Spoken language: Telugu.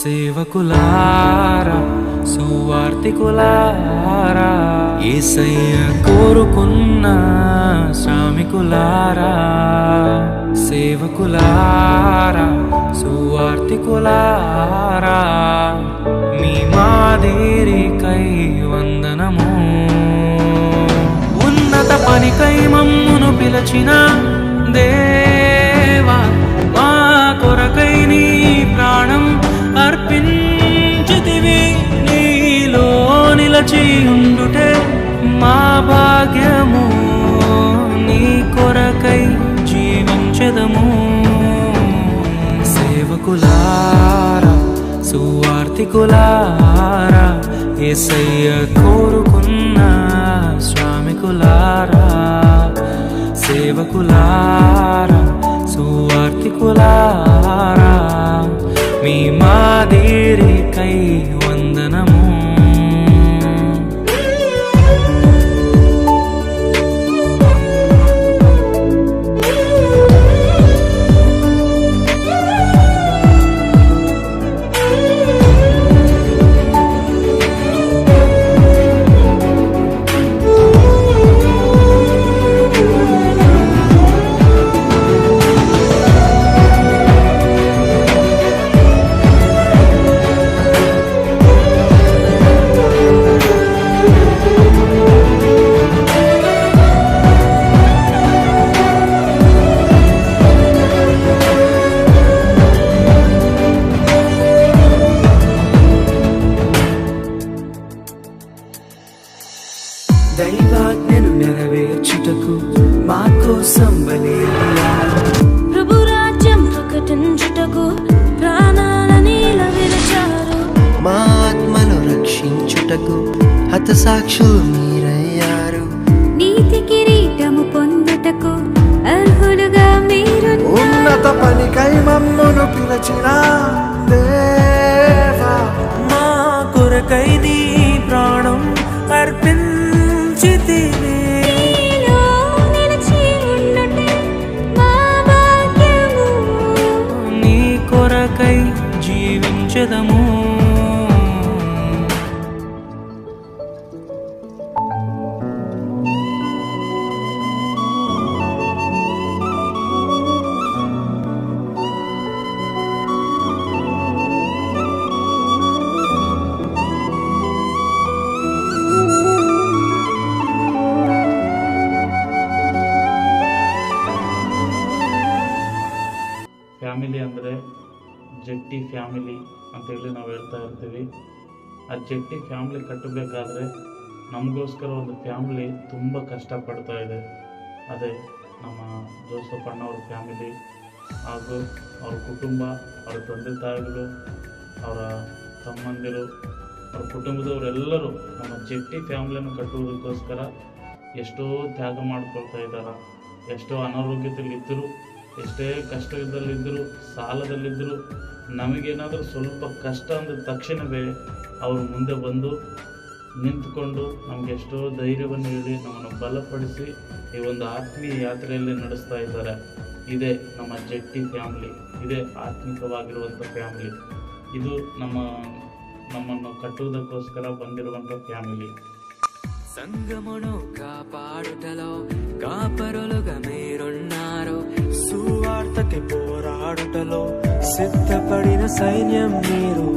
సేవకులారా సువార్తికులారా యేసయ్య కోరుకున్న శ్రామికులారా సేవకులారా సువార్తికులారా మీ మాదిరికై వందనము ఉన్నత పనికై మమ్మును పిలచిన దేవా మా కొరకై నీ ప్రాణం అర్పించితివి నీలో నిలచి ఉండుటే మా భాగ్యము నీ కొరకై జీవించెదము సేవకులారా సువార్తికులారా యేసయ్య కోరుకున్న శ్రామికులారా సేవకులారా సువార్తికులారా మీ మాదిరికై వందనము దైవాజ్ఞను నెరవేర్చుటకు మా కోసం బలియారు ప్రభు రాజ్యం ప్రకటించుటకు ప్రాణాలనీల విరచారు మా ఆత్మను రక్షించుటకు హతసాక్షులు మీరయ్యారు నీతి కిరీటము పొందుటకు అర్హులుగా మీరు ఉన్నత పనికై మమ్మును పిలచిన దేవా మా కొరకై నీ ప్రాణం అర్పించితివి నీలో నిలిచి ఉండుటే మా భాగ్యము నీ కొరకై జీవించెదము ಫ್ಯಾಮಿಲಿ ಅಂದರೆ ಜಟ್ಟಿ ಫ್ಯಾಮಿಲಿ ಅಂತೇಳಿ ನಾವು ಹೇಳ್ತಾ ಇರ್ತೀವಿ. ಆ ಜಟ್ಟಿ ಫ್ಯಾಮಿಲಿ ಕಟ್ಟಬೇಕಾದ್ರೆ ನಮಗೋಸ್ಕರ ಒಂದು ಫ್ಯಾಮಿಲಿ ತುಂಬ ಕಷ್ಟಪಡ್ತಾ ಇದೆ. ಅದೇ ನಮ್ಮ ಜೋಸಫ್ ಅಣ್ಣವ್ರ ಫ್ಯಾಮಿಲಿ ಹಾಗೂ ಅವ್ರ ಕುಟುಂಬ, ಅವ್ರ ತಂದೆ ತಾಯಿಗಳು, ಅವರ ತಮ್ಮಂದಿರು, ಅವ್ರ ಕುಟುಂಬದವರೆಲ್ಲರೂ ನಮ್ಮ ಜಟ್ಟಿ ಫ್ಯಾಮಿಲಿಯನ್ನು ಕಟ್ಟುವುದಕ್ಕೋಸ್ಕರ ಎಷ್ಟೋ ತ್ಯಾಗ ಮಾಡ್ಕೊಳ್ತಾ ಇದ್ದಾರೆ. ಎಷ್ಟೋ ಅನಾರೋಗ್ಯದಲ್ಲಿದ್ದರು, ಎಷ್ಟೇ ಕಷ್ಟದಲ್ಲಿದ್ದರು, ಸಾಲದಲ್ಲಿದ್ದರು, ನಮಗೇನಾದರೂ ಸ್ವಲ್ಪ ಕಷ್ಟ ಅಂದ ತಕ್ಷಣವೇ ಅವರು ಮುಂದೆ ಬಂದು ನಿಂತುಕೊಂಡು ನಮಗೆ ಎಷ್ಟೋ ಧೈರ್ಯವನ್ನು ಹೇಳಿ ನಮ್ಮನ್ನು ಬಲಪಡಿಸಿ ಈ ಒಂದು ಆತ್ಮೀಯ ಯಾತ್ರೆಯಲ್ಲಿ ನಡೆಸ್ತಾ ಇದ್ದಾರೆ. ಇದೇ ನಮ್ಮ ಜಟ್ಟಿ ಫ್ಯಾಮಿಲಿ, ಇದೇ ಆತ್ಮಿಕವಾಗಿರುವಂಥ ಫ್ಯಾಮಿಲಿ. ಇದು ನಮ್ಮನ್ನು ಕಟ್ಟುವುದಕ್ಕೋಸ್ಕರ ಬಂದಿರುವಂಥ ಫ್ಯಾಮಿಲಿ. సంగమును కాపాడుటలో కాపరులుగా మీరున్నారు, సువార్తకి పోరాడుటలో సిద్ధపడిన సైన్యం మీరు.